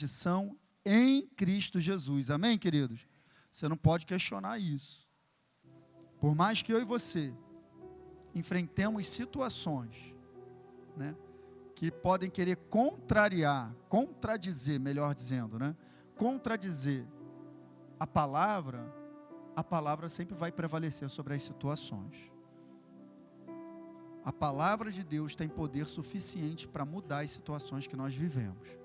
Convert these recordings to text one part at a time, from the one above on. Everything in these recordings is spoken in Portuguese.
são em Cristo Jesus. Amém, queridos? Você não pode questionar isso. Por mais que eu e você enfrentemos situações, né, que podem querer contradizer, melhor dizendo, né, contradizer a palavra sempre vai prevalecer sobre as situações. A palavra de Deus tem poder suficiente para mudar as situações que nós vivemos.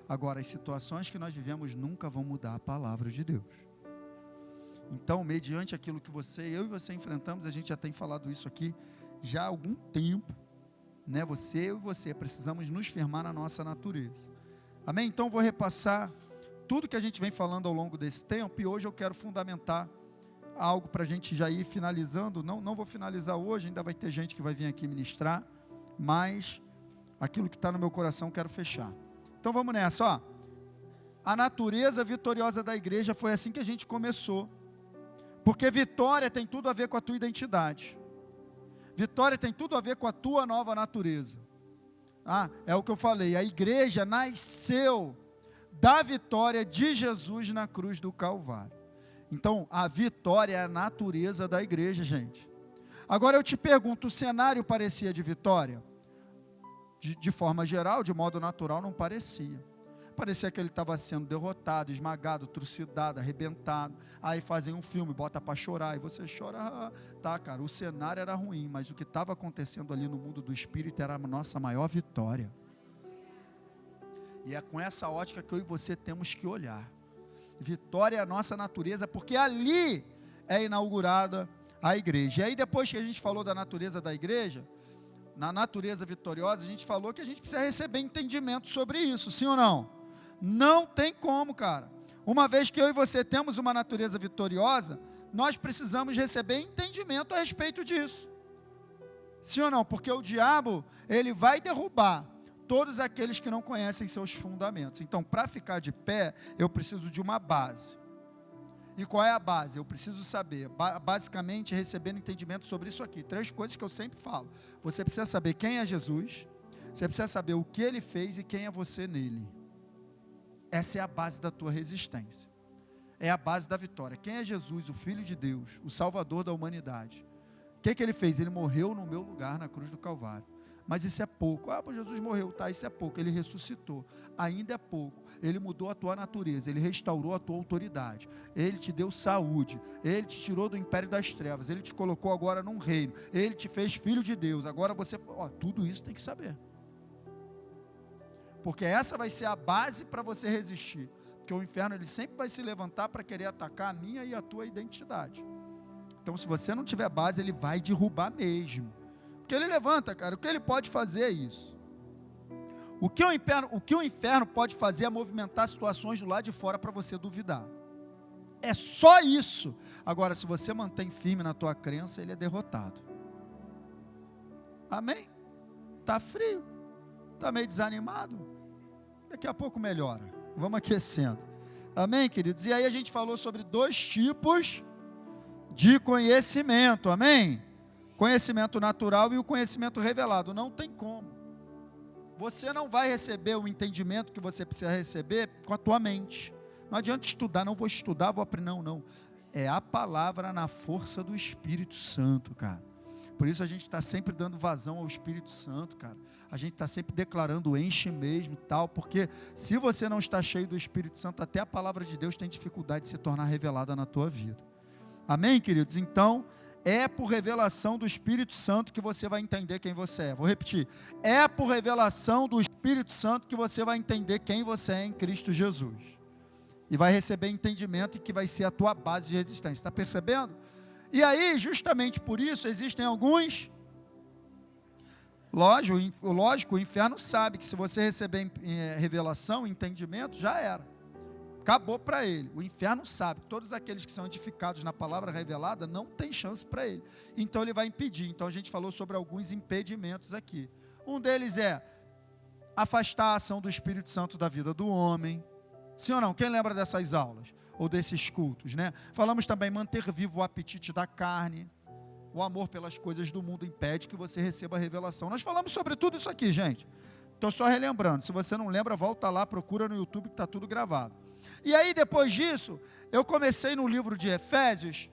Agora, as situações que nós vivemos nunca vão mudar a palavra de Deus. Então, mediante aquilo que eu e você enfrentamos, a gente já tem falado isso aqui já há algum tempo, né? Eu e você precisamos nos firmar na nossa natureza. Amém? Então, vou repassar tudo que a gente vem falando ao longo desse tempo, e hoje eu quero fundamentar algo para a gente já ir finalizando. Não vou finalizar hoje, ainda vai ter gente que vai vir aqui ministrar, mas aquilo que está no meu coração quero fechar. Então vamos nessa, ó. A natureza vitoriosa da igreja foi assim que a gente começou, porque vitória tem tudo a ver com a tua identidade, vitória tem tudo a ver com a tua nova natureza. É o que eu falei, a igreja nasceu da vitória de Jesus na cruz do Calvário. Então, a vitória é a natureza da igreja, gente. Agora eu te pergunto, o cenário parecia de vitória? De forma geral, de modo natural, não parecia. Parecia que ele estava sendo derrotado, esmagado, trucidado, arrebentado. Aí fazem um filme, bota para chorar, e você chora. Tá, cara, o cenário era ruim, mas o que estava acontecendo ali no mundo do espírito era a nossa maior vitória. E é com essa ótica que eu e você temos que olhar. Vitória é a nossa natureza, porque ali é inaugurada a igreja. E aí depois que a gente falou da natureza da igreja, na natureza vitoriosa, a gente falou que a gente precisa receber entendimento sobre isso, sim ou não? Não tem como, cara. Uma vez que eu e você temos uma natureza vitoriosa, nós precisamos receber entendimento a respeito disso. Sim ou não? Porque o diabo, ele vai derrubar todos aqueles que não conhecem seus fundamentos. Então, para ficar de pé, eu preciso de uma base. E qual é a base? Eu preciso saber, basicamente, recebendo entendimento sobre isso aqui. 3 coisas que eu sempre falo. Você precisa saber quem é Jesus, você precisa saber o que ele fez e quem é você nele. Essa é a base da tua resistência. É a base da vitória. Quem é Jesus, o Filho de Deus, o Salvador da humanidade? O que ele fez? Ele morreu no meu lugar na cruz do Calvário. Mas isso é pouco. Jesus morreu, tá, isso é pouco. Ele ressuscitou, ainda é pouco. Ele mudou a tua natureza, ele restaurou a tua autoridade, ele te deu saúde, ele te tirou do império das trevas, ele te colocou agora num reino, ele te fez filho de Deus. Agora você, tudo isso tem que saber, porque essa vai ser a base para você resistir, porque o inferno ele sempre vai se levantar para querer atacar a minha e a tua identidade. Então, se você não tiver base, ele vai derrubar mesmo. Porque ele levanta, cara, o que ele pode fazer é isso. O que o inferno pode fazer é movimentar situações do lado de fora para você duvidar. É só isso. Agora, se você mantém firme na tua crença, ele é derrotado. Amém? Está frio? Está meio desanimado? Daqui a pouco melhora. Vamos aquecendo. Amém, queridos? E aí a gente falou sobre 2 tipos de conhecimento. Amém? Conhecimento natural e o conhecimento revelado. Não tem como. Você não vai receber o entendimento que você precisa receber com a tua mente. Não adianta estudar, não vou estudar, vou aprender, não. É a palavra na força do Espírito Santo, cara. Por isso a gente está sempre dando vazão ao Espírito Santo, cara. A gente está sempre declarando, enche mesmo, tal, porque se você não está cheio do Espírito Santo, até a palavra de Deus tem dificuldade de se tornar revelada na tua vida. Amém, queridos? Então, é por revelação do Espírito Santo que você vai entender quem você é. Vou repetir. É por revelação do Espírito Santo que você vai entender quem você é em Cristo Jesus. E vai receber entendimento e que vai ser a tua base de resistência. Está percebendo? E aí, justamente por isso, existem alguns... Lógico, o inferno sabe que se você receber revelação, entendimento, já era. Acabou para ele. O inferno sabe que todos aqueles que são edificados na palavra revelada não tem chance para ele. Então ele vai impedir. Então a gente falou sobre alguns impedimentos aqui. Um deles é afastar a ação do Espírito Santo da vida do homem. Sim ou não? Quem lembra dessas aulas? Ou desses cultos, né? Falamos também manter vivo o apetite da carne. O amor pelas coisas do mundo impede que você receba a revelação. Nós falamos sobre tudo isso aqui, gente. Estou só relembrando. Se você não lembra, volta lá, procura no YouTube que está tudo gravado. E aí, depois disso, eu comecei no livro de Efésios,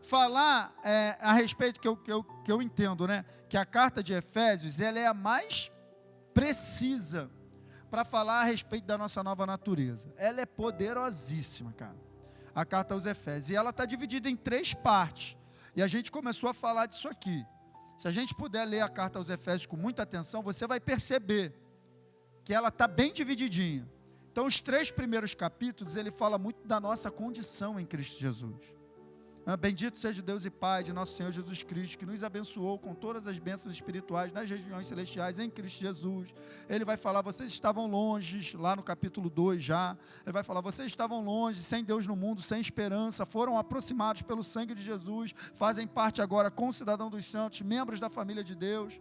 falar a respeito que eu entendo, né? Que a carta de Efésios, ela é a mais precisa para falar a respeito da nossa nova natureza. Ela é poderosíssima, cara. A carta aos Efésios. E ela está dividida em 3 partes. E a gente começou a falar disso aqui. Se a gente puder ler a carta aos Efésios com muita atenção, você vai perceber que ela está bem divididinha. Então, os 3 primeiros capítulos, ele fala muito da nossa condição em Cristo Jesus. Bendito seja o Deus e Pai de nosso Senhor Jesus Cristo, que nos abençoou com todas as bênçãos espirituais nas regiões celestiais em Cristo Jesus. Ele vai falar, vocês estavam longe, lá no capítulo 2 já. Ele vai falar, vocês estavam longe, sem Deus no mundo, sem esperança, foram aproximados pelo sangue de Jesus, fazem parte agora com o cidadão dos santos, membros da família de Deus.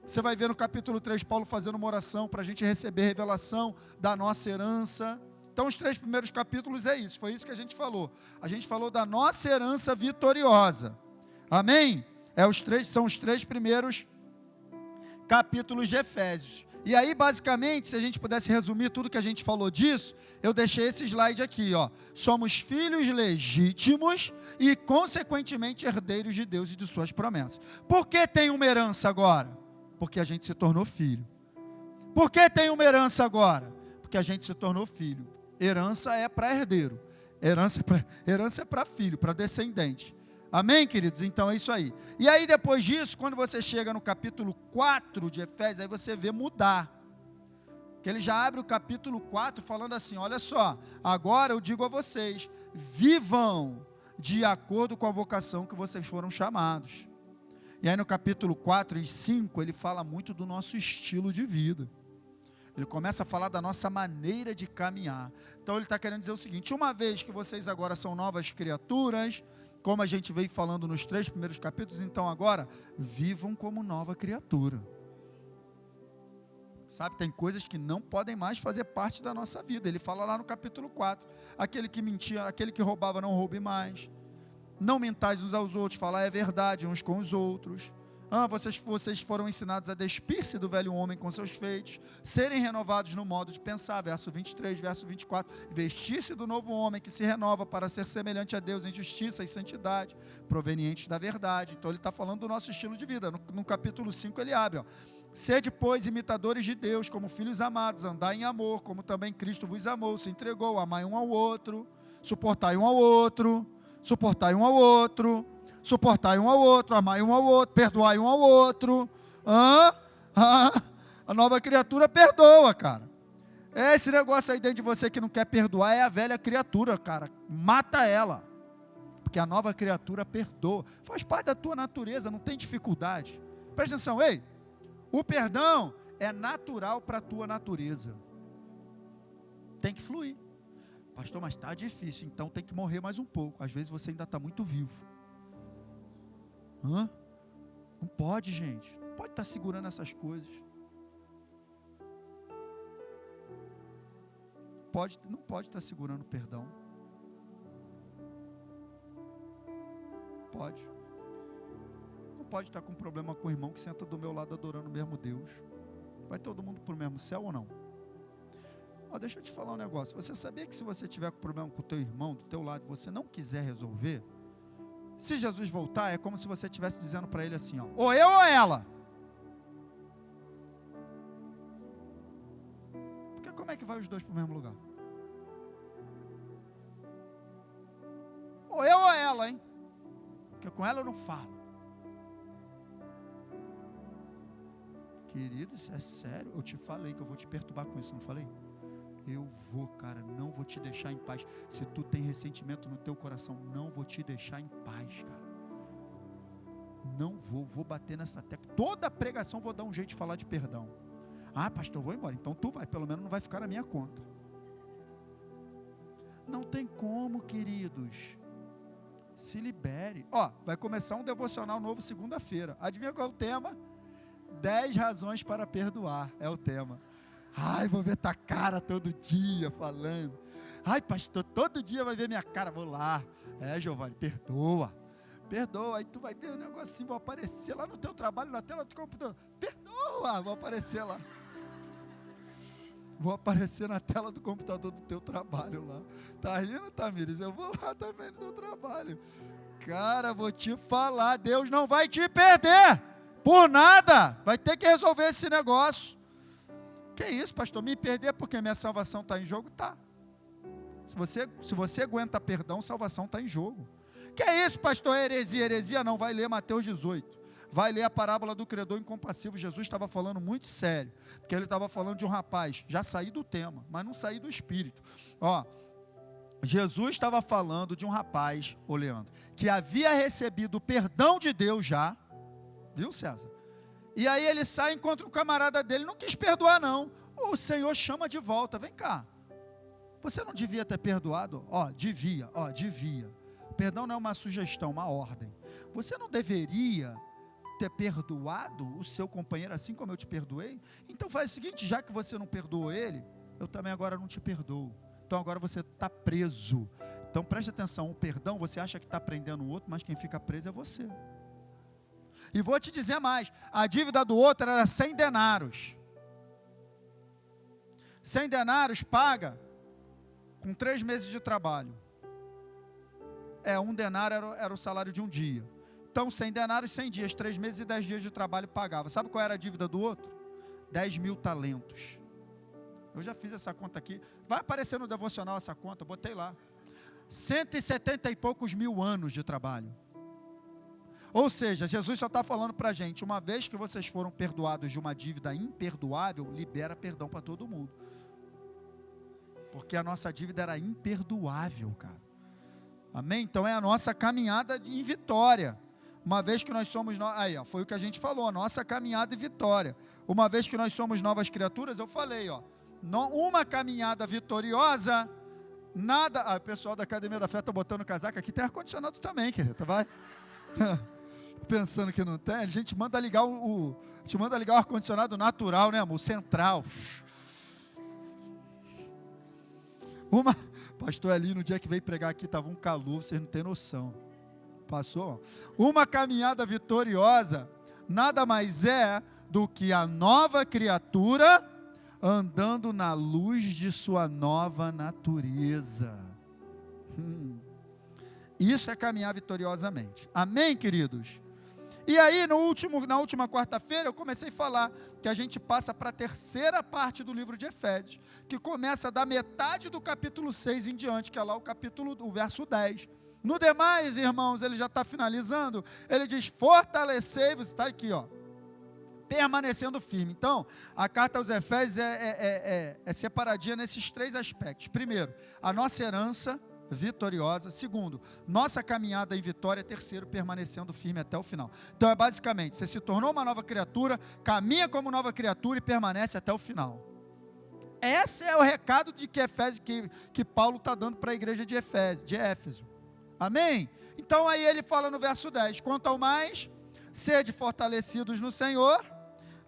Você vai ver no capítulo 3, Paulo fazendo uma oração para a gente receber revelação da nossa herança. Então, os 3 primeiros capítulos é isso, foi isso que a gente falou. A gente falou da nossa herança vitoriosa. Amém? São os 3 primeiros capítulos de Efésios. E aí, basicamente, se a gente pudesse resumir tudo que a gente falou disso, eu deixei esse slide aqui, ó. Somos filhos legítimos e, consequentemente, herdeiros de Deus e de suas promessas. Por que tem uma herança agora? Porque a gente se tornou filho. Por que tem uma herança agora? Porque a gente se tornou filho. Herança é para herdeiro. Herança é para filho, para descendente. Amém, queridos? Então é isso aí. E aí, depois disso, quando você chega no capítulo 4 de Efésios, aí você vê mudar. Que ele já abre o capítulo 4 falando assim, olha só, agora eu digo a vocês, vivam de acordo com a vocação que vocês foram chamados. E aí no capítulo 4 e 5, ele fala muito do nosso estilo de vida. Ele começa a falar da nossa maneira de caminhar. Então ele está querendo dizer o seguinte, uma vez que vocês agora são novas criaturas, como a gente veio falando nos 3 primeiros capítulos, então agora, vivam como nova criatura. Sabe, tem coisas que não podem mais fazer parte da nossa vida. Ele fala lá no capítulo 4, aquele que mentia, aquele que roubava, não roube mais. Não mentais uns aos outros, falar é verdade uns com os outros. Vocês foram ensinados a despir-se do velho homem com seus feitos, serem renovados no modo de pensar, verso 23, verso 24, vestir-se do novo homem que se renova para ser semelhante a Deus em justiça e santidade, provenientes da verdade. Então ele está falando do nosso estilo de vida. No capítulo 5 ele abre, sede, pois, imitadores de Deus, como filhos amados, andai em amor, como também Cristo vos amou, se entregou, amai um ao outro, suportai um ao outro, suportai um ao outro, amai um ao outro, perdoai um ao outro. A nova criatura perdoa, cara. Esse negócio aí dentro de você que não quer perdoar é a velha criatura, cara. Mata ela. Porque a nova criatura perdoa. Faz parte da tua natureza, não tem dificuldade. Presta atenção, ei. O perdão é natural para a tua natureza. Tem que fluir. Pastor, mas está difícil, então tem que morrer mais um pouco. Às vezes você ainda está muito vivo. Não pode, gente. Não pode estar segurando essas coisas. Não pode estar segurando perdão. Pode. Não pode estar com problema com o irmão que senta do meu lado adorando o mesmo Deus. Vai todo mundo para o mesmo céu ou não? Deixa eu te falar um negócio. Você sabia que se você tiver com problema com o teu irmão, do teu lado, você não quiser resolver, se Jesus voltar, é como se você estivesse dizendo para ele assim, ou eu ou ela. Porque como é que vai os dois para o mesmo lugar? Ou eu ou ela, hein? Porque com ela eu não falo. Querido, isso é sério? Eu te falei que eu vou te perturbar com isso, não falei? Eu vou, cara, não vou te deixar em paz. Se tu tem ressentimento no teu coração, não vou te deixar em paz, cara. Não vou bater nessa tecla. Toda pregação vou dar um jeito de falar de perdão. Pastor, eu vou embora. Então tu vai, pelo menos não vai ficar na minha conta. Não tem como, queridos. Se libere. Vai começar um devocional novo segunda-feira. Adivinha qual é o tema? 10 razões para perdoar, é o tema. Vou ver tua cara todo dia falando. Pastor, todo dia vai ver minha cara. Vou lá. Giovanni, perdoa. Aí tu vai ver um negocinho, vou aparecer lá no teu trabalho, na tela do computador. Perdoa, vou aparecer lá. Vou aparecer na tela do computador do teu trabalho lá. Tá rindo, Tamires? Eu vou lá também no teu trabalho. Cara, vou te falar, Deus não vai te perder por nada. Vai ter que resolver esse negócio. Que isso, pastor? Me perder porque minha salvação está em jogo? Tá. Se você aguenta perdão, salvação está em jogo. Que isso, pastor? Heresia? Heresia não, vai ler Mateus 18. Vai ler a parábola do credor incompassível. Jesus estava falando muito sério, porque ele estava falando de um rapaz, já saí do tema, mas não saí do espírito. Jesus estava falando de um rapaz, Leandro, que havia recebido o perdão de Deus já, viu, César? E aí ele sai e encontra o camarada dele, não quis perdoar não. O Senhor chama de volta, vem cá. Você não devia ter perdoado? Devia. Perdão não é uma sugestão, uma ordem. Você não deveria ter perdoado o seu companheiro assim como eu te perdoei? Então faz o seguinte, já que você não perdoou ele, eu também agora não te perdoo. Então agora você está preso. Então preste atenção, o perdão, você acha que está prendendo o outro, mas quem fica preso é você. E vou te dizer mais, a dívida do outro era 100 denários. 100 denários paga com 3 meses de trabalho. 1 denário era o salário de um dia. Então, 100 denários, 100 dias, 3 meses e 10 dias de trabalho pagava. Sabe qual era a dívida do outro? 10.000 talentos. Eu já fiz essa conta aqui. Vai aparecer no devocional essa conta, botei lá. 170 e poucos mil anos de trabalho. Ou seja, Jesus só está falando para a gente, uma vez que vocês foram perdoados de uma dívida imperdoável, libera perdão para todo mundo. Porque a nossa dívida era imperdoável, cara. Amém? Então é a nossa caminhada em vitória. Uma vez que nós somos, foi o que a gente falou, a nossa caminhada em vitória. Uma vez que nós somos novas criaturas, eu falei, uma caminhada vitoriosa, nada, o pessoal da Academia da Fé está botando casaco, aqui tem ar-condicionado também, querida, vai? Pensando que não tem, a gente manda ligar o ar-condicionado natural, né, amor, central. Pastor ali, no dia que veio pregar aqui, estava um calor, vocês não têm noção. Passou? Uma caminhada vitoriosa, nada mais é do que a nova criatura andando na luz de sua nova natureza. Isso é caminhar vitoriosamente. Amém, queridos? E aí, na última quarta-feira, eu comecei a falar que a gente passa para a terceira parte do livro de Efésios, que começa da metade do capítulo 6 em diante, que é lá o verso 10. No demais, irmãos, ele já está finalizando, ele diz, fortalecei-vos, está aqui, permanecendo firme. Então, a carta aos Efésios é separadinha nesses 3 aspectos. Primeiro, a nossa herança vitoriosa. Segundo, nossa caminhada em vitória. Terceiro, permanecendo firme até o final. Então, basicamente, você se tornou uma nova criatura, caminha como nova criatura e permanece até o final. Esse é o recado que Paulo está dando para a igreja de Éfeso. Amém? Então, aí ele fala no verso 10, quanto ao mais, sede fortalecidos no Senhor,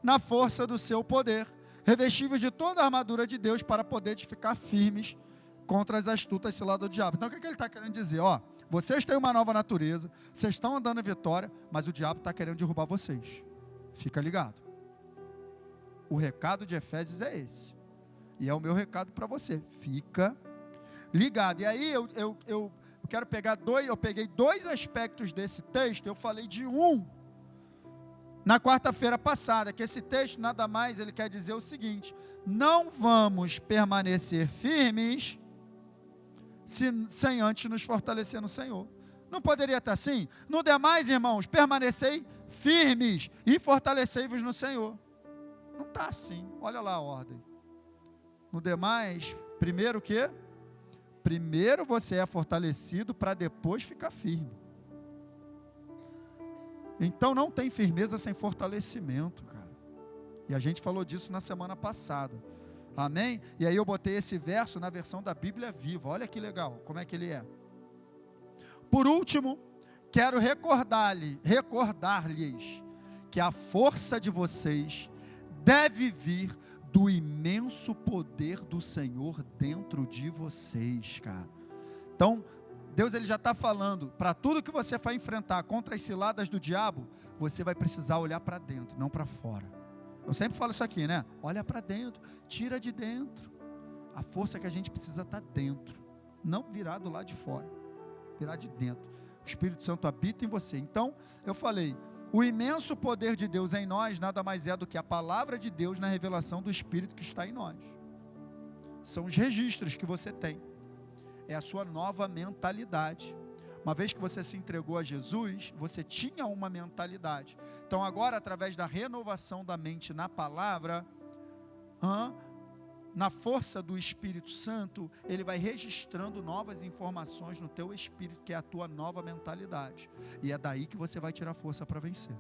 na força do seu poder, revestíveis de toda a armadura de Deus, para poder ficar firmes contra as astutas ciladas do diabo. Então, o que ele está querendo dizer? Vocês têm uma nova natureza, vocês estão andando em vitória, mas o diabo está querendo derrubar vocês. Fica ligado. O recado de Efésios é esse. E é o meu recado para você. Fica ligado. E aí, eu quero pegar eu peguei 2 aspectos desse texto, eu falei de um na quarta-feira passada, que esse texto nada mais, ele quer dizer o seguinte, não vamos permanecer firmes sem antes nos fortalecer no Senhor. Não poderia estar assim? No demais, irmãos, permanecei firmes e fortalecei-vos no Senhor. Não está assim, olha lá a ordem. No demais, primeiro o quê? Primeiro você é fortalecido para depois ficar firme. Então não tem firmeza sem fortalecimento, cara. E a gente falou disso na semana passada. Amém? E aí eu botei esse verso na versão da Bíblia Viva. Olha que legal, como é que ele é. Por último, quero recordar-lhes que a força de vocês deve vir do imenso poder do Senhor dentro de vocês, cara. Então, Deus ele já está falando, para tudo que você vai enfrentar contra as ciladas do diabo, você vai precisar olhar para dentro, não para fora. Eu sempre falo isso aqui, né? Olha para dentro, tira de dentro. A força que a gente precisa está dentro, não virar do lado de fora, virar de dentro. O Espírito Santo habita em você. Então, eu falei, o imenso poder de Deus em nós nada mais é do que a palavra de Deus na revelação do Espírito que está em nós. São os registros que você tem. É a sua nova mentalidade. Uma vez que você se entregou a Jesus, você tinha uma mentalidade. Então agora, através da renovação da mente na palavra, na força do Espírito Santo, ele vai registrando novas informações no teu espírito, que é a tua nova mentalidade. E é daí que você vai tirar força para vencer.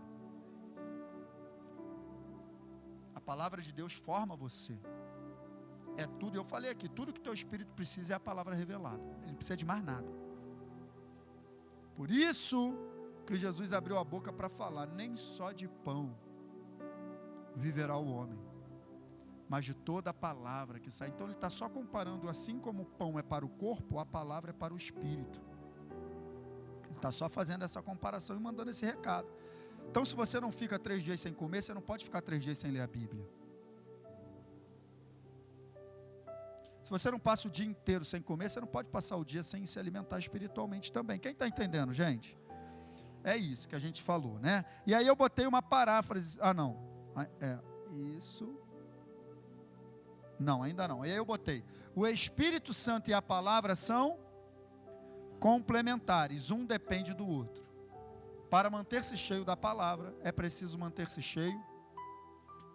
A palavra de Deus forma você. É tudo, eu falei aqui, tudo que o teu espírito precisa é a palavra revelada. Ele não precisa de mais nada. Por isso que Jesus abriu a boca para falar, nem só de pão viverá o homem, mas de toda a palavra que sai. Então ele está só comparando, assim como o pão é para o corpo, a palavra é para o espírito. Ele está só fazendo essa comparação e mandando esse recado. Então se você não fica 3 dias sem comer, você não pode ficar 3 dias sem ler a Bíblia. Se você não passa o dia inteiro sem comer, você não pode passar o dia sem se alimentar espiritualmente também. Quem está entendendo, gente? É isso que a gente falou, né? E aí eu botei uma paráfrase. Isso. Não, ainda não. E aí eu botei, o Espírito Santo e a palavra são complementares, um depende do outro. Para manter-se cheio da palavra, é preciso manter-se cheio.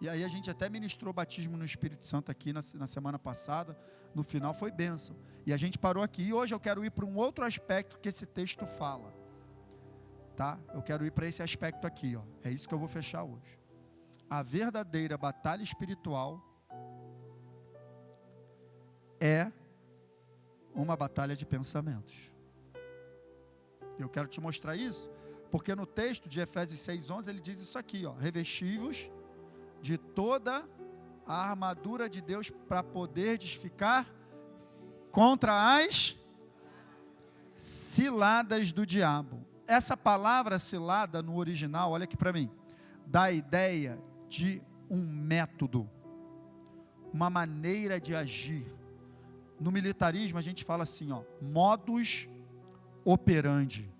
E aí a gente até ministrou batismo no Espírito Santo aqui na semana passada, no final foi bênção. E a gente parou aqui, e hoje eu quero ir para um outro aspecto que esse texto fala. Tá? Eu quero ir para esse aspecto aqui, ó. É isso que eu vou fechar hoje. A verdadeira batalha espiritual é uma batalha de pensamentos. Eu quero te mostrar isso, porque no texto de Efésios 6:11 ele diz isso aqui, ó: revesti-vos de toda a armadura de Deus para poderdes ficar contra as ciladas do diabo. Essa palavra cilada no original, olha aqui para mim, dá a ideia de um método, uma maneira de agir. No militarismo a gente fala assim, ó, modus operandi.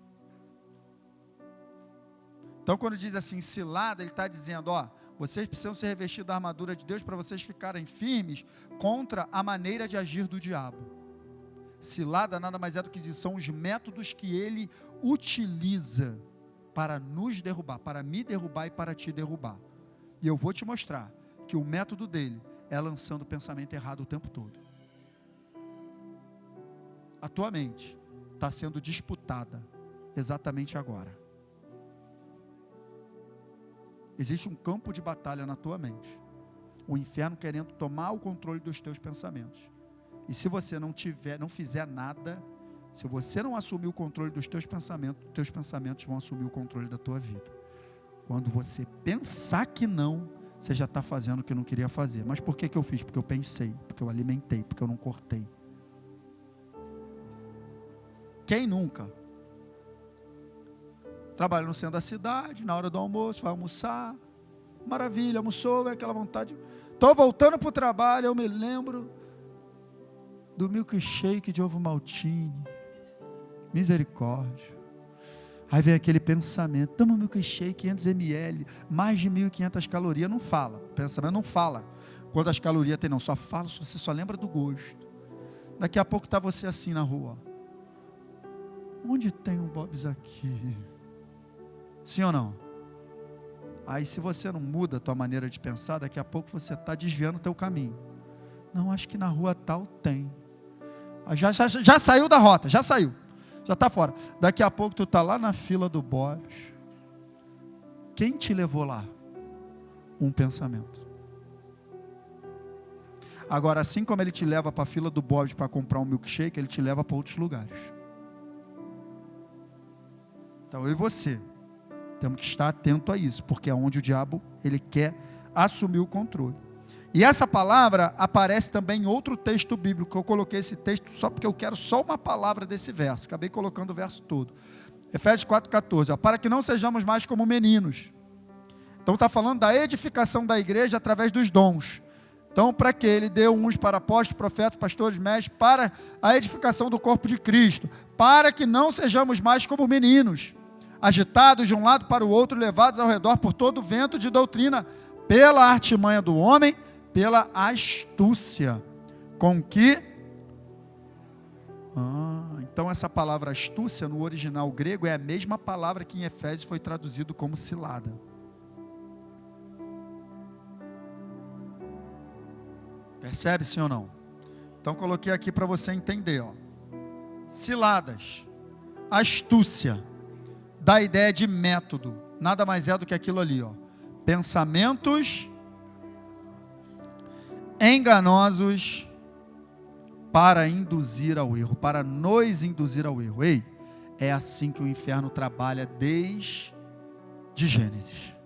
Então quando diz assim cilada, ele está dizendo, ó, vocês precisam ser revestidos da armadura de Deus para vocês ficarem firmes contra a maneira de agir do diabo. Cilada nada mais é do que isso, são os métodos que ele utiliza para nos derrubar, para me derrubar e para te derrubar. E eu vou te mostrar que o método dele é lançando o pensamento errado o tempo todo. A tua mente está sendo disputada exatamente agora. Existe um campo de batalha na tua mente. O inferno querendo tomar o controle dos teus pensamentos. E se você não fizer nada, se você não assumir o controle dos teus pensamentos vão assumir o controle da tua vida. Quando você pensar que não, você já está fazendo o que não queria fazer. Mas por que eu fiz? Porque eu pensei, porque eu alimentei, porque eu não cortei. Quem nunca? Trabalha no centro da cidade, na hora do almoço, vai almoçar, maravilha, almoçou, vem aquela vontade, estou voltando para o trabalho, eu me lembro do milkshake de ovo maltine, misericórdia, aí vem aquele pensamento, toma um milkshake, 500 ml, mais de 1.500 calorias, não fala, o pensamento não fala, quantas calorias tem não, só fala, você só lembra do gosto, daqui a pouco está você assim na rua, onde tem um Bob's aqui? Sim ou não? Aí se você não muda a tua maneira de pensar, daqui a pouco você está desviando o teu caminho. Não, acho que na rua tal tem. Já saiu da rota, já saiu. Já está fora. Daqui a pouco tu está lá na fila do Bob's. Quem te levou lá? Um pensamento. Agora, assim como ele te leva para a fila do Bob's para comprar um milkshake, ele te leva para outros lugares. Então eu e você temos que estar atento a isso, porque é onde o diabo ele quer assumir o controle. E essa palavra aparece também em outro texto bíblico. Eu coloquei esse texto só porque eu quero só uma palavra desse verso. Acabei colocando o verso todo. Efésios 4,14. Para que não sejamos mais como meninos. Então está falando da edificação da igreja através dos dons. Então, para que ele deu uns para apóstolos, profetas, pastores, mestres, para a edificação do corpo de Cristo, para que não sejamos mais como meninos, agitados de um lado para o outro, levados ao redor por todo o vento de doutrina, pela artimanha do homem, pela astúcia, com que... então essa palavra astúcia, no original grego, é a mesma palavra que em Efésios foi traduzido como cilada. Percebe, sim ou não? Então coloquei aqui para você entender, ó. Ciladas, astúcia, dá ideia de método, nada mais é do que aquilo ali, ó. Pensamentos enganosos para induzir ao erro, para nos induzir ao erro. Ei, é assim que o inferno trabalha desde Gênesis.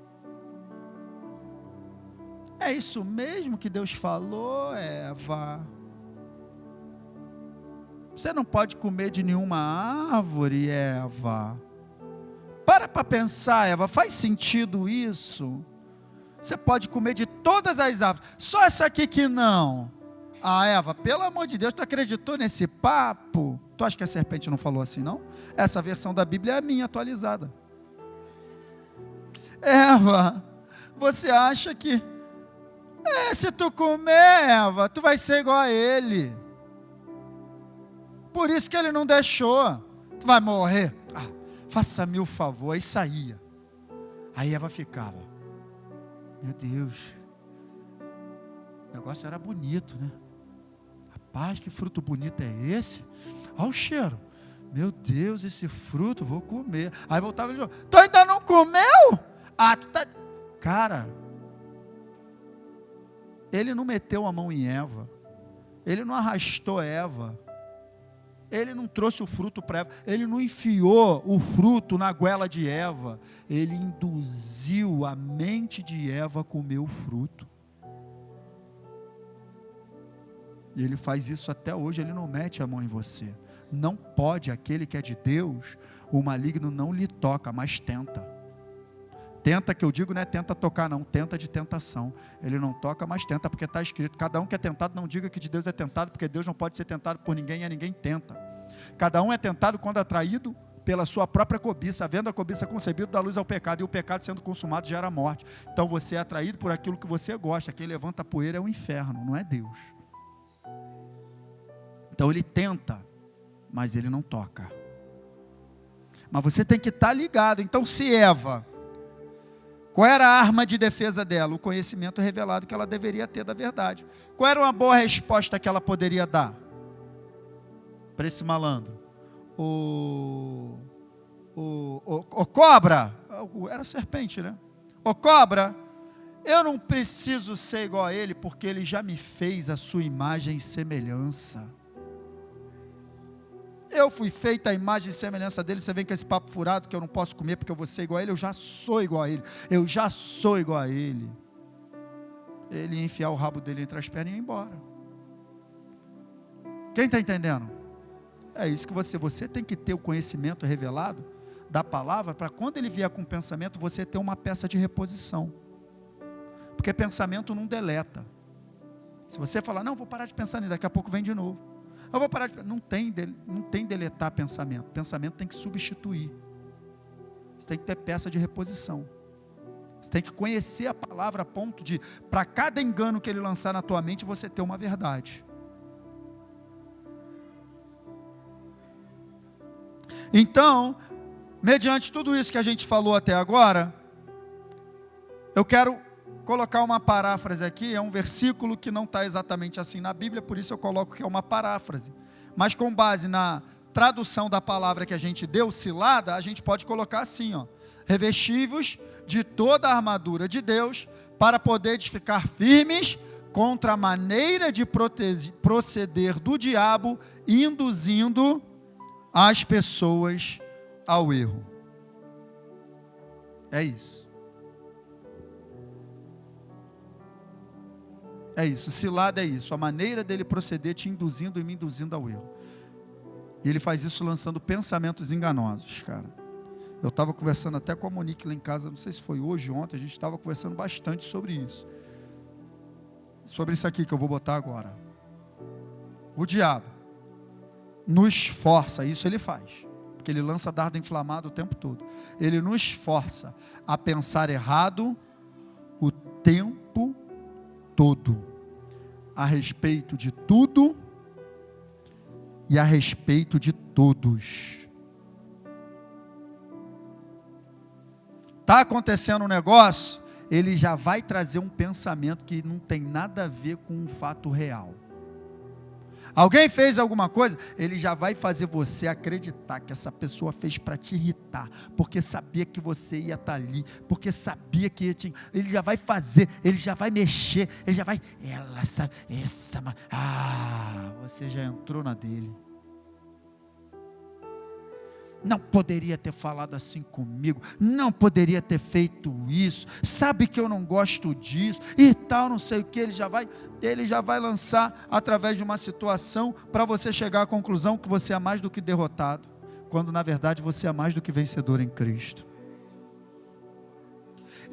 É isso mesmo que Deus falou, Eva? Você não pode comer de nenhuma árvore, Eva. Para pensar, Eva, faz sentido isso? Você pode comer de todas as árvores, só essa aqui que não. Eva, pelo amor de Deus, tu acreditou nesse papo? Tu acha que a serpente não falou assim, não? Essa versão da Bíblia é a minha, atualizada. Eva, você acha que se tu comer, Eva, tu vai ser igual a ele. Por isso que ele não deixou. Tu vai morrer. Faça-me o favor. Aí saía. Aí Eva ficava. Meu Deus. O negócio era bonito, né? Rapaz, que fruto bonito é esse? Olha o cheiro. Meu Deus, esse fruto, vou comer. Aí voltava e dizia, tu ainda não comeu? Tu tá... Cara, ele não meteu a mão em Eva. Ele não arrastou Eva. Ele não trouxe o fruto para Eva. Ele não enfiou o fruto na goela de Eva. Ele induziu a mente de Eva a comer o fruto. E ele faz isso até hoje. Ele não mete a mão em você. Não pode, aquele que é de Deus, o maligno não lhe toca, mas tenta. Tenta, que eu digo, não é tenta tocar não, tenta de tentação. Ele não toca, mas tenta, porque está escrito, cada um que é tentado, não diga que de Deus é tentado, porque Deus não pode ser tentado por ninguém, e a ninguém tenta. Cada um é tentado quando atraído pela sua própria cobiça, havendo a cobiça concebido da luz ao pecado, e o pecado sendo consumado gera morte. Então você é atraído por aquilo que você gosta, quem levanta a poeira é o inferno, não é Deus. Então ele tenta, mas ele não toca. Mas você tem que estar ligado. Então se Eva... Qual era a arma de defesa dela? O conhecimento revelado que ela deveria ter da verdade. Qual era uma boa resposta que ela poderia dar para esse malandro? O cobra, era serpente, né? O cobra, eu não preciso ser igual a ele, porque ele já me fez a sua imagem e semelhança. Eu fui feita a imagem e semelhança dele. Você vem com esse papo furado que eu não posso comer porque eu vou ser igual a ele. Eu já sou igual a ele. Eu já sou igual a ele. Ele ia enfiar o rabo dele entre as pernas e ia embora. Quem está entendendo? É isso que você tem que ter o conhecimento revelado da palavra, para quando ele vier com pensamento, você ter uma peça de reposição. Porque pensamento não deleta. Se você falar, não, vou parar de pensar nisso, daqui a pouco vem de novo. Eu vou parar de... Não tem deletar pensamento. Pensamento tem que substituir. Você tem que ter peça de reposição. Você tem que conhecer a palavra a ponto de, para cada engano que ele lançar na tua mente, você ter uma verdade. Então, mediante tudo isso que a gente falou até agora, eu quero colocar uma paráfrase aqui. É um versículo que não está exatamente assim na Bíblia, por isso eu coloco que é uma paráfrase, mas com base na tradução da palavra que a gente deu, cilada, a gente pode colocar assim, ó: revestivos de toda a armadura de Deus, para poder ficar firmes contra a maneira de proceder do diabo, induzindo as pessoas ao erro. É isso. É isso, cilada é isso, a maneira dele proceder te induzindo e me induzindo ao erro. E ele faz isso lançando pensamentos enganosos, cara. Eu estava conversando até com a Monique lá em casa, não sei se foi hoje ou ontem, a gente estava conversando bastante sobre isso. Sobre isso aqui que eu vou botar agora. O diabo nos força, isso ele faz, porque ele lança dardo inflamado o tempo todo. Ele nos força a pensar errado o tempo todo, a respeito de tudo e a respeito de todos. Está acontecendo um negócio, ele já vai trazer um pensamento que não tem nada a ver com um fato real. Alguém fez alguma coisa, ele já vai fazer você acreditar que essa pessoa fez para te irritar, porque sabia que você ia estar ali, porque sabia que ia te... Ele já vai fazer, ele já vai mexer, ele já vai... Ela sabe, você já entrou na dele. Não poderia ter falado assim comigo, não poderia ter feito isso, sabe que eu não gosto disso, e tal, não sei o que, ele já vai lançar através de uma situação, para você chegar à conclusão que você é mais do que derrotado, quando na verdade você é mais do que vencedor em Cristo.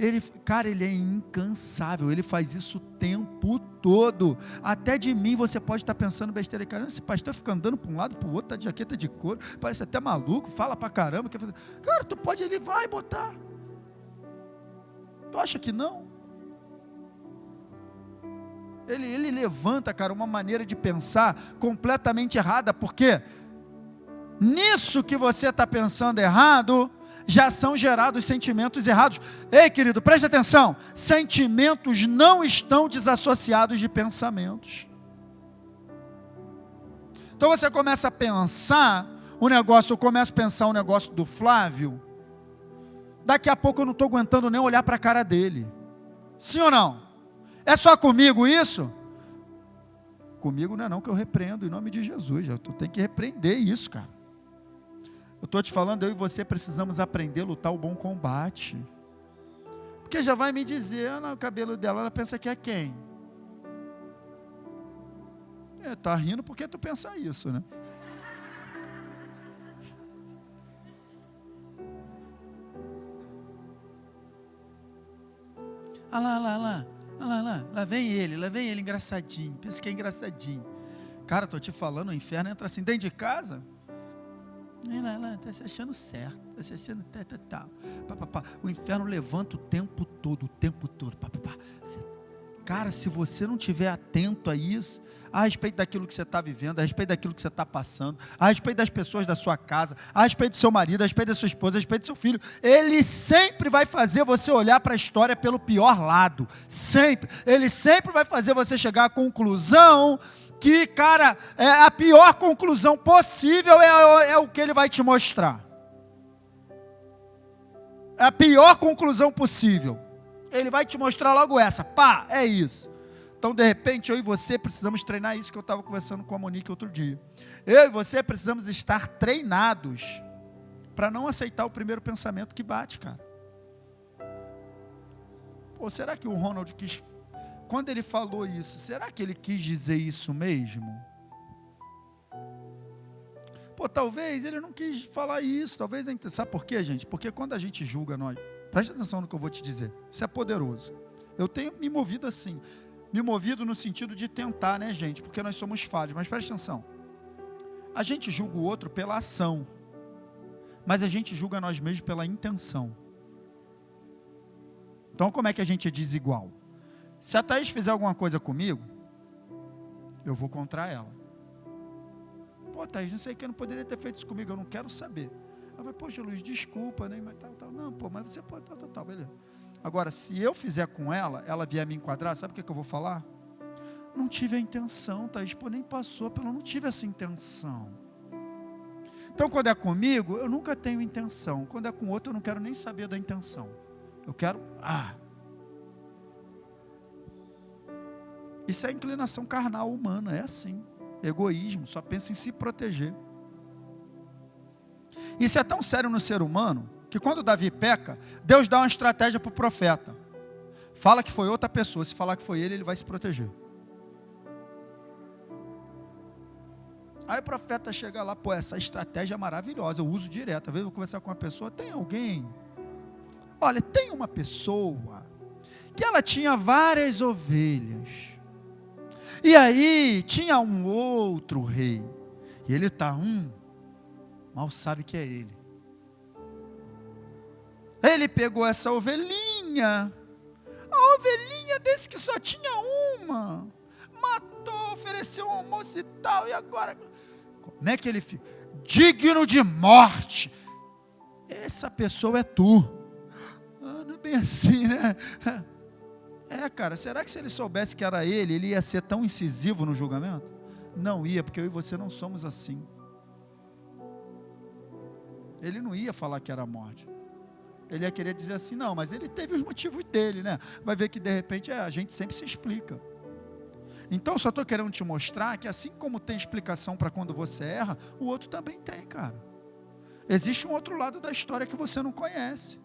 Ele é incansável, ele faz isso o tempo todo. Até de mim você pode estar pensando besteira, cara, esse pastor fica andando para um lado, para o outro, tá de jaqueta de couro, parece até maluco, fala para caramba, quer fazer... Cara, tu pode, ele vai botar. Tu acha que não? Ele levanta, cara, uma maneira de pensar completamente errada, porque nisso que você está pensando errado, já são gerados sentimentos errados. Ei, querido, preste atenção, sentimentos não estão desassociados de pensamentos. Então você começa a pensar o negócio, eu começo a pensar o negócio do Flávio, daqui a pouco eu não estou aguentando nem olhar para a cara dele. Sim ou não? É só comigo isso? Comigo não é não, que eu repreendo em nome de Jesus, tu tem que repreender isso, cara. Eu estou te falando, eu e você precisamos aprender a lutar o bom combate. Porque já vai me dizer, o cabelo dela, ela pensa que é quem? Tá rindo porque tu pensa isso, né? Lá vem ele, engraçadinho, pensa que é engraçadinho. Cara, estou te falando, o inferno entra assim dentro de casa. Está se achando certo, está se achando tal. O inferno levanta o tempo todo. Cara, se você não estiver atento a isso, a respeito daquilo que você está vivendo, a respeito daquilo que você está passando, a respeito das pessoas da sua casa, a respeito do seu marido, a respeito da sua esposa, a respeito do seu filho, ele sempre vai fazer você olhar para a história pelo pior lado, sempre. Ele sempre vai fazer você chegar à conclusão que, cara, a pior conclusão possível é o que ele vai te mostrar. É a pior conclusão possível. Ele vai te mostrar logo essa. É isso. Então, de repente, eu e você precisamos treinar isso que eu estava conversando com a Monique outro dia. Eu e você precisamos estar treinados para não aceitar o primeiro pensamento que bate, cara. Será que o Ronald quis... Quando ele falou isso, será que ele quis dizer isso mesmo? Talvez ele não quis falar isso, talvez... Sabe por quê, gente? Porque quando a gente julga nós... Preste atenção no que eu vou te dizer. Isso é poderoso. Eu tenho me movido assim. Me movido no sentido de tentar, né, gente? Porque nós somos falhos. Mas preste atenção. A gente julga o outro pela ação. Mas a gente julga nós mesmos pela intenção. Então, como é que a gente é desigual? Se a Thaís fizer alguma coisa comigo, eu vou contra ela. Thaís, não sei o que, eu não poderia ter feito isso comigo, eu não quero saber. Ela vai, poxa, Luiz, desculpa, né? Mas tal. Não, mas você pode, tal, beleza. Agora, se eu fizer com ela, ela vier me enquadrar, sabe o que eu vou falar? Não tive a intenção, Thaís, nem passou, eu não tive essa intenção. Então, quando é comigo, eu nunca tenho intenção. Quando é com outro, eu não quero nem saber da intenção. Eu quero, Isso é inclinação carnal humana, é assim. Egoísmo, só pensa em se proteger. Isso é tão sério no ser humano, que quando Davi peca, Deus dá uma estratégia para o profeta. Fala que foi outra pessoa, se falar que foi ele, ele vai se proteger. Aí o profeta chega lá, pô, essa estratégia é maravilhosa, eu uso direto. Às vezes eu vou conversar com uma pessoa, tem alguém? Olha, tem uma pessoa que ela tinha várias ovelhas. E aí tinha um outro rei. E ele está, mal sabe que é ele. Ele pegou essa ovelhinha, a ovelhinha desse que só tinha uma, matou, ofereceu um almoço e tal, e agora, como é que ele fica? Digno de morte. Essa pessoa é tu. Não é bem assim, né? Cara, será que se ele soubesse que era ele ia ser tão incisivo no julgamento? Não ia, porque eu e você não somos assim. Ele não ia falar que era a morte. Ele ia querer dizer assim, não, mas ele teve os motivos dele, né? Vai ver que de repente a gente sempre se explica. Então eu só estou querendo te mostrar que assim como tem explicação para quando você erra, o outro também tem, cara. Existe um outro lado da história que você não conhece.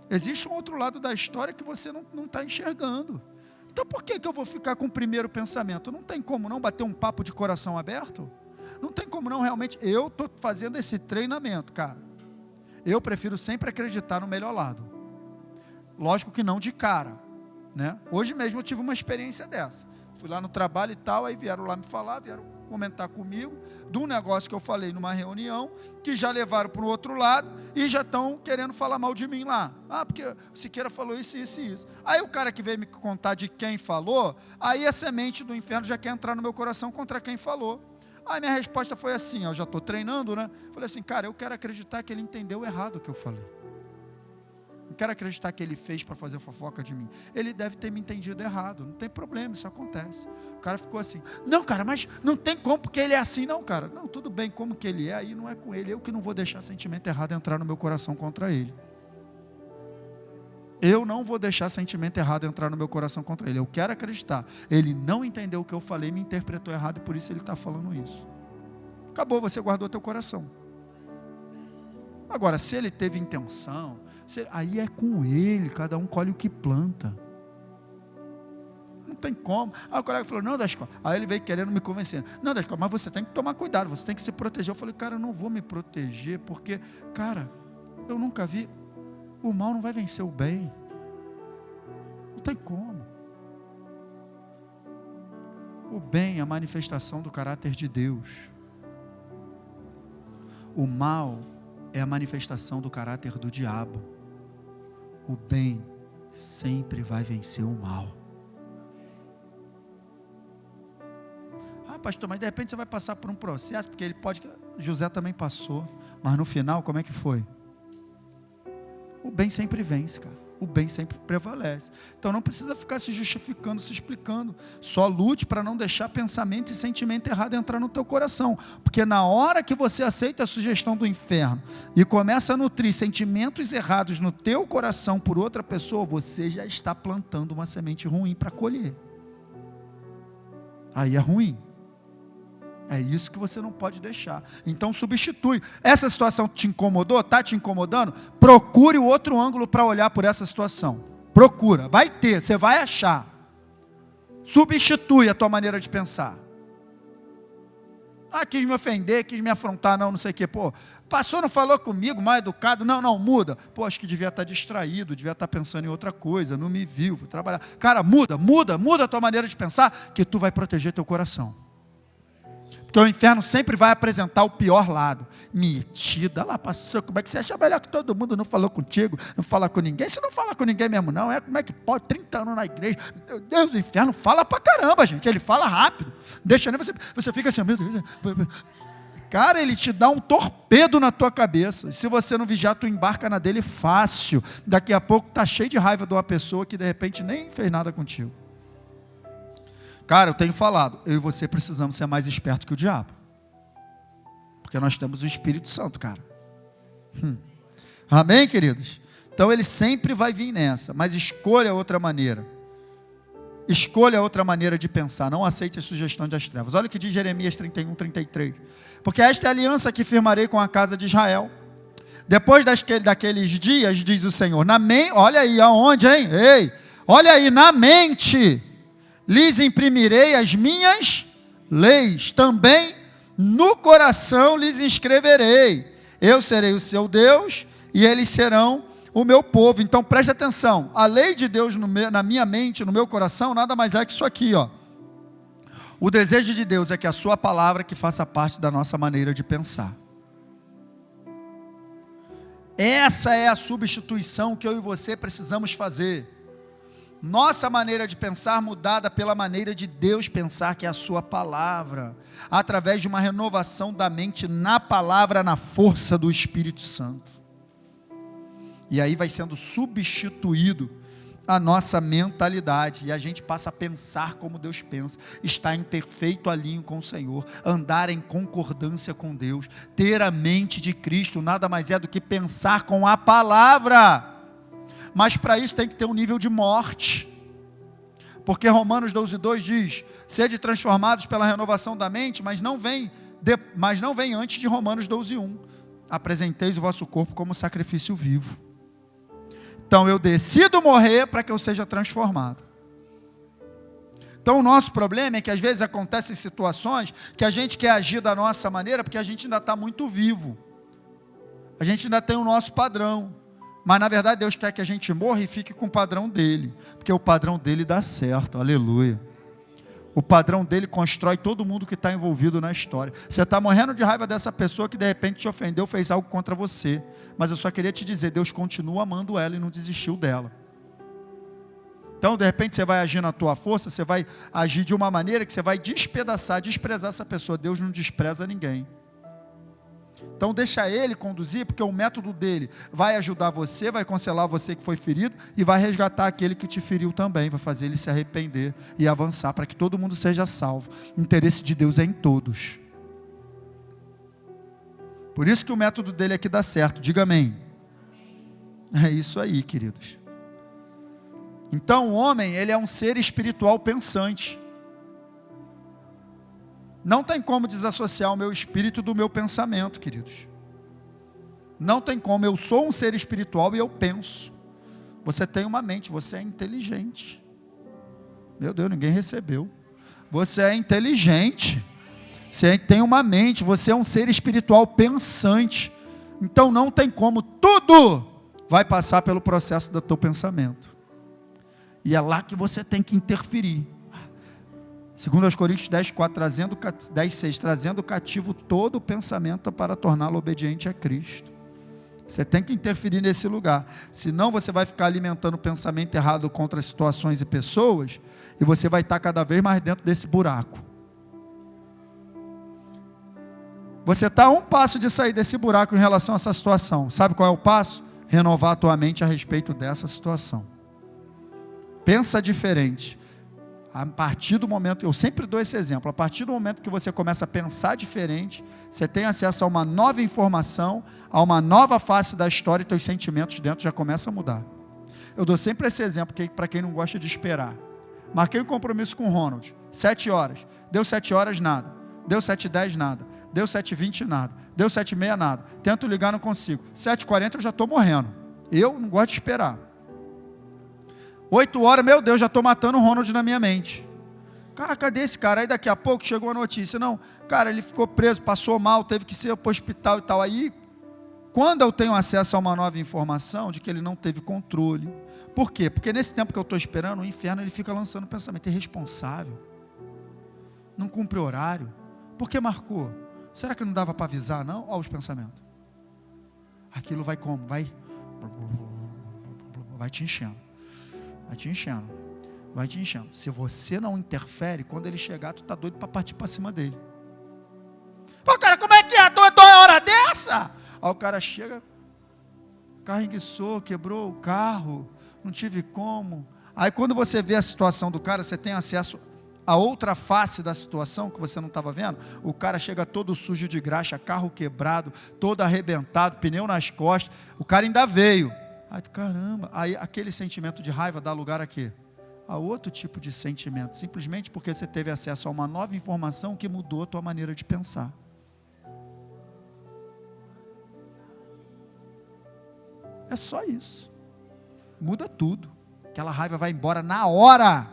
Existe um outro lado da história que você não está enxergando. Então por que eu vou ficar com o primeiro pensamento? Não tem como não bater um papo de coração aberto? Não tem como não realmente. Eu estou fazendo esse treinamento, cara. Eu prefiro sempre acreditar no melhor lado. Lógico que não de cara, né? Hoje mesmo eu tive uma experiência dessa. Fui lá no trabalho e tal, aí vieram lá me falar, vieram comentar comigo de um negócio que eu falei numa reunião, que já levaram para o outro lado e já estão querendo falar mal de mim lá. Porque o Siqueira falou isso, isso e isso. Aí o cara que veio me contar de quem falou, aí a semente do inferno já quer entrar no meu coração contra quem falou. Aí minha resposta foi assim, eu já estou treinando, né? Falei assim, cara, eu quero acreditar que ele entendeu errado o que eu falei. Não quero acreditar que ele fez para fazer fofoca de mim. Ele deve ter me entendido errado, não tem problema, isso acontece. O cara ficou assim, não, cara, mas não tem como, porque ele é assim. Não, cara, não, tudo bem, como que ele é, aí não é com ele. Eu que não vou deixar sentimento errado entrar no meu coração contra ele. Eu não vou deixar sentimento errado entrar no meu coração contra ele. Eu quero acreditar. Ele não entendeu o que eu falei, me interpretou errado, e por isso ele está falando isso. Acabou, você guardou teu coração. Agora, se ele teve intenção, aí é com ele, cada um colhe o que planta. Não tem como. Aí o colega falou, não, Dasco. Aí ele veio querendo me convencer. Não, Dasco, mas você tem que tomar cuidado, você tem que se proteger. Eu falei, cara, eu não vou me proteger, porque, cara, eu nunca vi... O mal não vai vencer o bem. Não tem como. O bem é a manifestação do caráter de Deus. O mal é a manifestação do caráter do diabo. O bem sempre vai vencer o mal. Pastor, mas de repente você vai passar por um processo, porque ele pode... José também passou, mas no final, como é que foi? O bem sempre vence, cara. O bem sempre prevalece. Então não precisa ficar se justificando, se explicando. Só lute para não deixar pensamento e sentimento errado entrar no teu coração. Porque na hora que você aceita a sugestão do inferno e começa a nutrir sentimentos errados no teu coração por outra pessoa, você já está plantando uma semente ruim para colher. Aí é ruim. É isso que você não pode deixar. Então substitui. Essa situação te incomodou? Está te incomodando? Procure o outro ângulo para olhar por essa situação. Procura. Vai ter, você vai achar. Substitui a tua maneira de pensar. Quis me ofender, quis me afrontar, não sei o quê. Passou, não falou comigo, mal educado. Não, muda. Acho que devia estar distraído, devia estar pensando em outra coisa, não me viu, vou trabalhar. Cara, muda a tua maneira de pensar, que tu vai proteger teu coração. Porque o inferno sempre vai apresentar o pior lado. Metida, lá pastor, como é que você acha melhor que todo mundo? Não falou contigo, não fala com ninguém. Você não fala com ninguém mesmo não, como é que pode? 30 anos na igreja. Meu Deus, o inferno fala pra caramba, gente. Ele fala rápido. Deixa nem você fica assim, meu Deus. Cara, ele te dá um torpedo na tua cabeça. E se você não vigiar, tu embarca na dele fácil. Daqui a pouco tá cheio de raiva de uma pessoa que de repente nem fez nada contigo. Cara, eu tenho falado, eu e você precisamos ser mais espertos que o diabo. Porque nós temos o Espírito Santo, cara. Amém, queridos? Então ele sempre vai vir nessa, mas escolha outra maneira. Escolha outra maneira de pensar, não aceite a sugestão das trevas. Olha o que diz Jeremias 31, 33. Porque esta é a aliança que firmarei com a casa de Israel. Depois daqueles dias, diz o Senhor, olha aí, aonde, hein? Ei, olha aí, na mente... lhes imprimirei as minhas leis, também no coração lhes inscreverei. Eu serei o seu Deus e eles serão o meu povo. Então preste atenção, a lei de Deus na minha mente, no meu coração, nada mais é que isso aqui, ó. O desejo de Deus é que a sua palavra que faça parte da nossa maneira de pensar. Essa é a substituição que eu e você precisamos fazer. Nossa maneira de pensar mudada pela maneira de Deus pensar, que é a sua palavra, através de uma renovação da mente na palavra, na força do Espírito Santo. E aí vai sendo substituído a nossa mentalidade, e a gente passa a pensar como Deus pensa, estar em perfeito alinho com o Senhor, andar em concordância com Deus, ter a mente de Cristo, nada mais é do que pensar com a palavra. Mas para isso tem que ter um nível de morte, porque Romanos 12:2 diz, sede transformados pela renovação da mente, mas não vem antes de Romanos 12:1, apresenteis o vosso corpo como sacrifício vivo. Então eu decido morrer para que eu seja transformado. Então o nosso problema é que às vezes acontecem situações que a gente quer agir da nossa maneira, porque a gente ainda está muito vivo, a gente ainda tem o nosso padrão, mas na verdade Deus quer que a gente morra e fique com o padrão dele, porque o padrão dele dá certo, aleluia. O padrão dele constrói todo mundo que está envolvido na história. Você está morrendo de raiva dessa pessoa que de repente te ofendeu, fez algo contra você. Mas eu só queria te dizer, Deus continua amando ela e não desistiu dela. Então de repente você vai agir na tua força, você vai agir de uma maneira que você vai desprezar essa pessoa. Deus não despreza ninguém. Então deixa ele conduzir, porque o método dele vai ajudar você, vai consolar você que foi ferido, e vai resgatar aquele que te feriu também, vai fazer ele se arrepender e avançar, para que todo mundo seja salvo. O interesse de Deus é em todos. Por isso que o método dele é que dá certo, diga amém. É isso aí, queridos. Então o homem, ele é um ser espiritual pensante. Não tem como desassociar o meu espírito do meu pensamento, queridos. Não tem como, eu sou um ser espiritual e eu penso. Você tem uma mente, você é inteligente. Meu Deus, ninguém recebeu. Você é inteligente. Você tem uma mente, você é um ser espiritual pensante. Então não tem como, tudo vai passar pelo processo do teu pensamento. E é lá que você tem que interferir. 2 Coríntios 10:4, 10:6, trazendo cativo todo o pensamento para torná-lo obediente a Cristo. Você tem que interferir nesse lugar, senão você vai ficar alimentando o pensamento errado contra situações e pessoas, e você vai estar cada vez mais dentro desse buraco. Você está a um passo de sair desse buraco em relação a essa situação. Sabe qual é o passo? Renovar a tua mente a respeito dessa situação. Pensa diferente. A partir do momento, eu sempre dou esse exemplo, a partir do momento que você começa a pensar diferente, você tem acesso a uma nova informação, a uma nova face da história, e teus sentimentos dentro já começam a mudar. Eu dou sempre esse exemplo, para quem não gosta de esperar. Marquei um compromisso com o Ronald, 7 horas, deu 7 horas nada, deu 7h10 nada, deu 7h20 nada, deu 7h30 nada, tento ligar, não consigo, 7h40 eu já estou morrendo, eu não gosto de esperar. 8 horas, meu Deus, já estou matando o Ronald na minha mente. Cara, cadê esse cara? Aí daqui a pouco chegou a notícia. Não, cara, ele ficou preso, passou mal, teve que ser para o hospital e tal. Aí, quando eu tenho acesso a uma nova informação de que ele não teve controle. Por quê? Porque nesse tempo que eu estou esperando, o inferno ele fica lançando pensamento. É irresponsável. Não cumpre horário. Por que marcou? Será que não dava para avisar, não? Olha os pensamentos. Aquilo vai como? Vai te enchendo. Vai te enchendo, vai te enchendo. Se você não interfere, quando ele chegar, tu tá doido para partir para cima dele. Pô, cara, como é que é? Doido a hora dessa? Aí o cara chega, carro enguiçou, quebrou o carro, não tive como. Aí quando você vê a situação do cara, você tem acesso a outra face da situação que você não estava vendo. O cara chega todo sujo de graxa, carro quebrado, todo arrebentado, pneu nas costas. O cara ainda veio. Aí, caramba, aí aquele sentimento de raiva dá lugar a quê? A outro tipo de sentimento, simplesmente porque você teve acesso a uma nova informação que mudou a tua maneira de pensar. É só isso. Muda tudo. Aquela raiva vai embora na hora.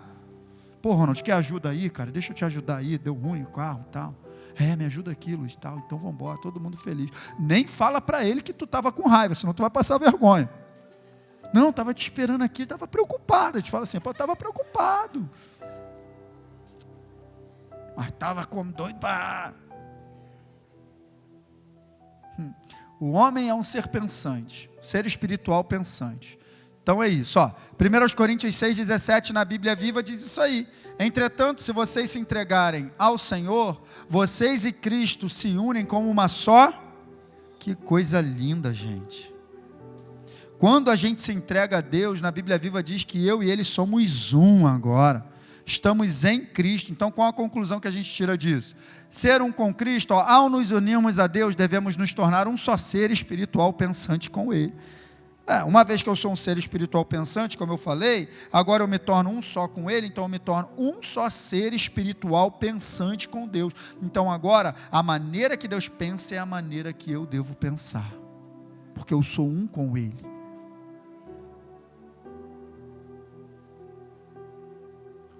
Pô, Ronald, quer ajuda aí, cara? Deixa eu te ajudar aí, deu ruim o carro e tal. Me ajuda aquilo e tal, então vamos embora, todo mundo feliz. Nem fala para ele que tu estava com raiva, senão tu vai passar vergonha. Não, estava te esperando aqui, estava preocupado. A gente fala assim, estava preocupado. Mas estava como doido para... O homem é um ser pensante, ser espiritual pensante. Então é isso, 1 Coríntios 6,17 na Bíblia Viva diz isso aí. Entretanto, se vocês se entregarem ao Senhor, vocês e Cristo se unem como uma só. Que coisa linda, gente. Quando a gente se entrega a Deus, na Bíblia Viva diz que eu e Ele somos um agora. Estamos em Cristo. Então qual a conclusão que a gente tira disso? Ser um com Cristo, ao nos unirmos a Deus, devemos nos tornar um só ser espiritual pensante com Ele. Uma vez que eu sou um ser espiritual pensante, como eu falei, agora eu me torno um só com Ele, então eu me torno um só ser espiritual pensante com Deus. Então agora, a maneira que Deus pensa é a maneira que eu devo pensar, porque eu sou um com Ele.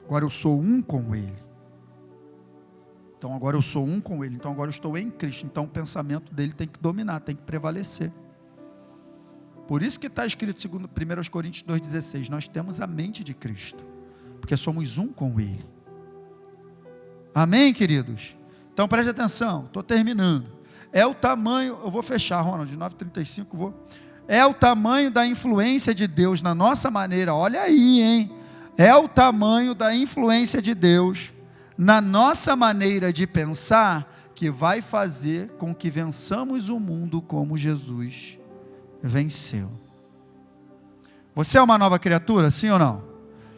Agora eu sou um com Ele. Então agora eu sou um com Ele, então agora eu estou em Cristo, então o pensamento dele tem que dominar, tem que prevalecer. Por isso que está escrito, segundo 1 Coríntios 2,16, nós temos a mente de Cristo, porque somos um com Ele. Amém, queridos? Então preste atenção, estou terminando. É o tamanho, eu vou fechar, Ronald, de 9h35, é o tamanho da influência de Deus na nossa maneira, olha aí, hein? É o tamanho da influência de Deus na nossa maneira de pensar que vai fazer com que vençamos o mundo como Jesus venceu. Você é uma nova criatura, sim ou não?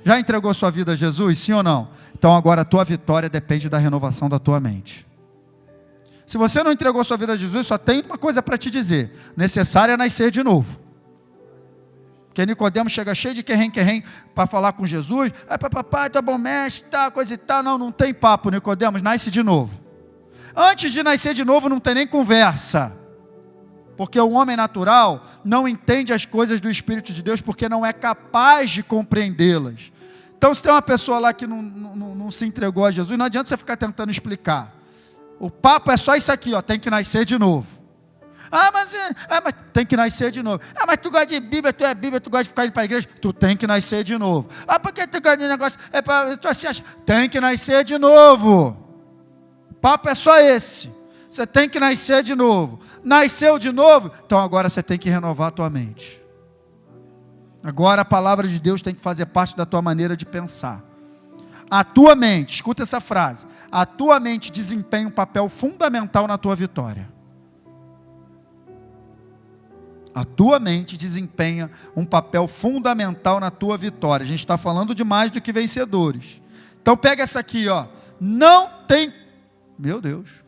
Já entregou sua vida a Jesus, sim ou não? Então agora a tua vitória depende da renovação da tua mente. Se você não entregou sua vida a Jesus, só tem uma coisa para te dizer: necessário é nascer de novo. Porque Nicodemos chega cheio de querrém para falar com Jesus. Papai, tá bom, mestre, tá, coisa e tal. Não tem papo, Nicodemos, nasce de novo. Antes de nascer de novo não tem nem conversa. Porque o homem natural não entende as coisas do Espírito de Deus porque não é capaz de compreendê-las. Então se tem uma pessoa lá que não se entregou a Jesus, não adianta você ficar tentando explicar. O papo é só isso aqui, tem que nascer de novo. Mas tem que nascer de novo. Mas tu gosta de Bíblia, tu gosta de ficar indo para a igreja, tu tem que nascer de novo. Porque tu gosta de negócio, tu assim acha, tem que nascer de novo. O papo é só esse. Você tem que nascer de novo. Nasceu de novo, então agora você tem que renovar a tua mente. Agora a palavra de Deus tem que fazer parte da tua maneira de pensar. A tua mente, escuta essa frase, a tua mente desempenha um papel fundamental na tua vitória. A tua mente desempenha um papel fundamental na tua vitória. A gente está falando de mais do que vencedores. Então pega essa aqui, não tem... Meu Deus.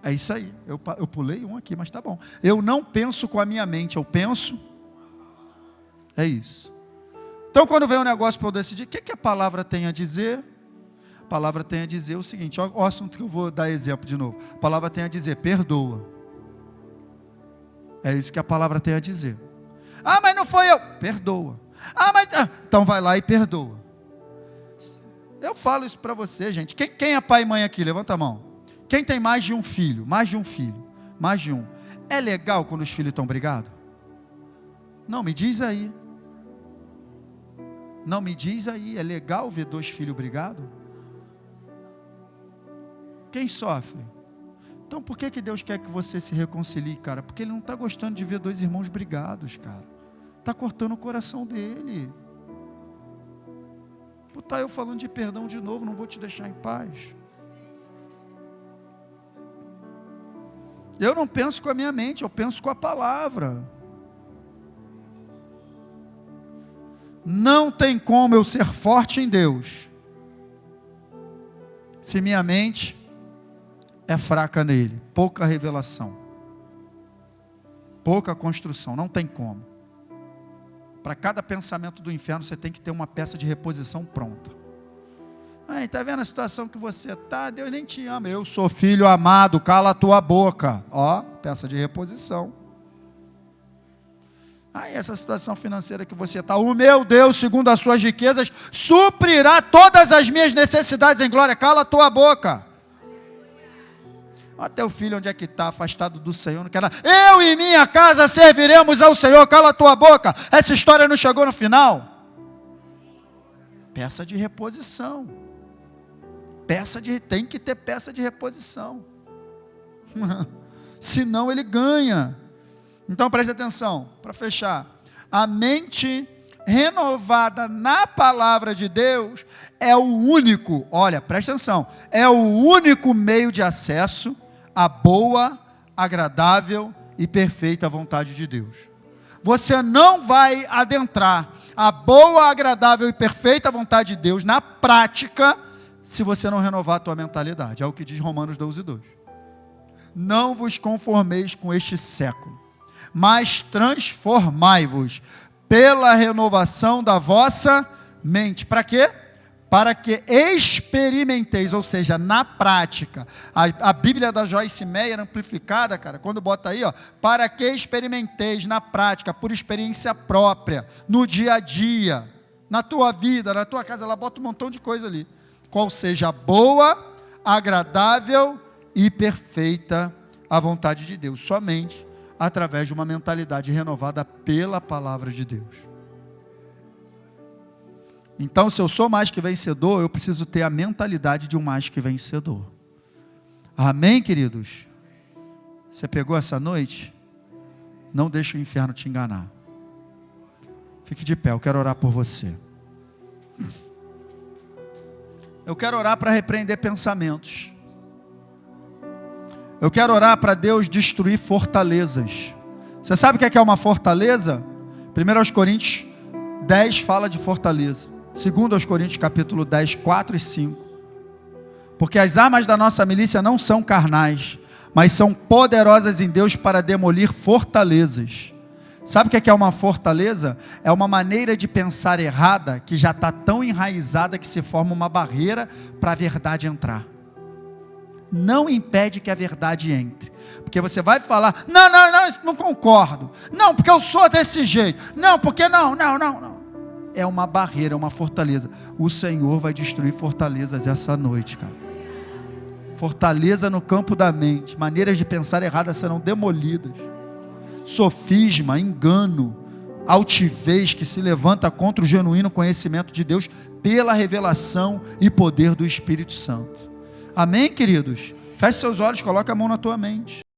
É isso aí. Eu pulei um aqui, mas tá bom. Eu não penso com a minha mente, eu penso... É isso. Então quando vem um negócio para eu decidir, o que a palavra tem a dizer? A palavra tem a dizer o seguinte, olha o assunto que eu vou dar exemplo de novo. A palavra tem a dizer, perdoa. É isso que a palavra tem a dizer. Mas não foi eu. Perdoa. Então vai lá e perdoa. Eu falo isso para você, gente. Quem é pai e mãe aqui? Levanta a mão. Quem tem mais de um filho? Mais de um filho. Mais de um. É legal quando os filhos estão brigados? Não, me diz aí. Não, me diz aí. É legal ver dois filhos brigados? Quem sofre? Então por que Deus quer que você se reconcilie, cara? Porque Ele não está gostando de ver dois irmãos brigados, cara. Está cortando o coração dele. Tá eu falando de perdão de novo, não vou te deixar em paz. Eu não penso com a minha mente, eu penso com a palavra. Não tem como eu ser forte em Deus se minha mente é fraca nele, pouca revelação, pouca construção, não tem como. Para cada pensamento do inferno você tem que ter uma peça de reposição pronta. Está vendo a situação que você está? Deus nem te ama. Eu sou filho amado, cala a tua boca. Peça de reposição. Essa situação financeira que você está, o meu Deus, segundo as suas riquezas, suprirá todas as minhas necessidades em glória. Cala a tua boca. Olha teu filho onde é que está, afastado do Senhor, não quer nada. Eu e minha casa serviremos ao Senhor, cala a tua boca. Essa história não chegou no final. Peça de reposição. Tem que ter peça de reposição. Senão ele ganha. Então preste atenção, para fechar. A mente renovada na palavra de Deus é o único, olha, presta atenção, é o único meio de acesso à boa, agradável e perfeita vontade de Deus. Você não vai adentrar a boa, agradável e perfeita vontade de Deus na prática se você não renovar a tua mentalidade. É o que diz Romanos 12:2. Não vos conformeis com este século, mas transformai-vos pela renovação da vossa mente. Para quê? Para que experimenteis, ou seja, na prática. A Bíblia da Joyce Meyer, amplificada, cara, quando bota aí, ó, para que experimenteis na prática, por experiência própria, no dia a dia, na tua vida, na tua casa, ela bota um montão de coisa ali. Qual seja a boa, agradável e perfeita a vontade de Deus. Somente através de uma mentalidade renovada pela palavra de Deus. Então, se eu sou mais que vencedor, eu preciso ter a mentalidade de um mais que vencedor. Amém, queridos? Você pegou essa noite? Não deixe o inferno te enganar. Fique de pé, eu quero orar por você. Eu quero orar para repreender pensamentos. Eu quero orar para Deus destruir fortalezas. Você sabe o que é uma fortaleza? 1 Coríntios 10 fala de fortaleza. 2 Coríntios capítulo 10, 4 e 5. Porque as armas da nossa milícia não são carnais, mas são poderosas em Deus para demolir fortalezas. Sabe o que é uma fortaleza? É uma maneira de pensar errada que já está tão enraizada que se forma uma barreira para a verdade entrar. Não impede que a verdade entre. Porque você vai falar, não concordo. Não, porque eu sou desse jeito. Não, porque não. É uma barreira, é uma fortaleza. O Senhor vai destruir fortalezas essa noite, cara. Fortaleza no campo da mente. Maneiras de pensar erradas serão demolidas. Sofisma, engano, altivez que se levanta contra o genuíno conhecimento de Deus pela revelação e poder do Espírito Santo. Amém, queridos? Feche seus olhos, coloque a mão na tua mente.